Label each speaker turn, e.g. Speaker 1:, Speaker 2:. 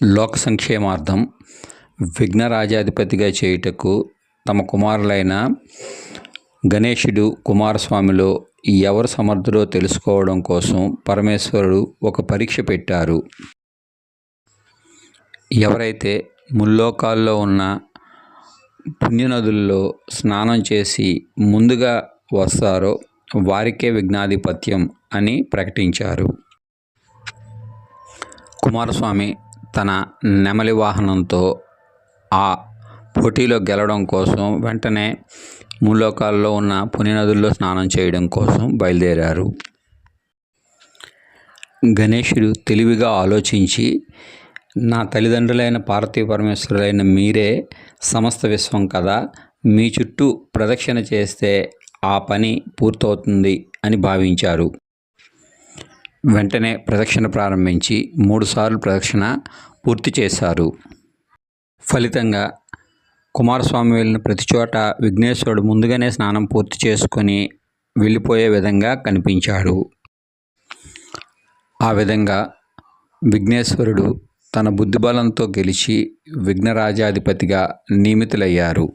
Speaker 1: లోక సంక్షేమార్థం విఘ్నరాజాధిపతిగా చేయుటకు తమ కుమారులైన గణేశుడు, కుమారస్వామిలో ఎవరు సమర్థుడో తెలుసుకోవడం కోసం పరమేశ్వరుడు ఒక పరీక్ష పెట్టారు. ఎవరైతే ముల్లోకాల్లో ఉన్న పుణ్యనదుల్లో స్నానం చేసి ముందుగా వస్తారో వారికే విఘ్నాధిపత్యం అని ప్రకటించారు. కుమారస్వామి తన నెమలి వాహనంతో ఆ పోటీలో గెలవడం కోసం వెంటనే ముల్లోకాల్లో ఉన్న పుణ్యనదుల్లో స్నానం చేయడం కోసం బయలుదేరారు. గణేశుడు తెలివిగా ఆలోచించి, నా తల్లిదండ్రులైన పార్వతీ పరమేశ్వరులైన మీరే సమస్త విశ్వం కదా, మీ చుట్టూ ప్రదక్షిణ చేస్తే ఆ పని పూర్తవుతుంది అని భావించారు. వెంటనే ప్రదక్షిణ ప్రారంభించి 3 సార్లు ప్రదక్షిణ పూర్తి చేశారు. ఫలితంగా కుమారస్వామి వెళ్ళిన ప్రతి చోట విఘ్నేశ్వరుడు ముందుగానే స్నానం పూర్తి చేసుకొని వెళ్ళిపోయే విధంగా కనిపించాడు. ఆ విధంగా విఘ్నేశ్వరుడు తన బుద్ధిబలంతో గెలిచి విఘ్నరాజాధిపతిగా నియమితులయ్యారు.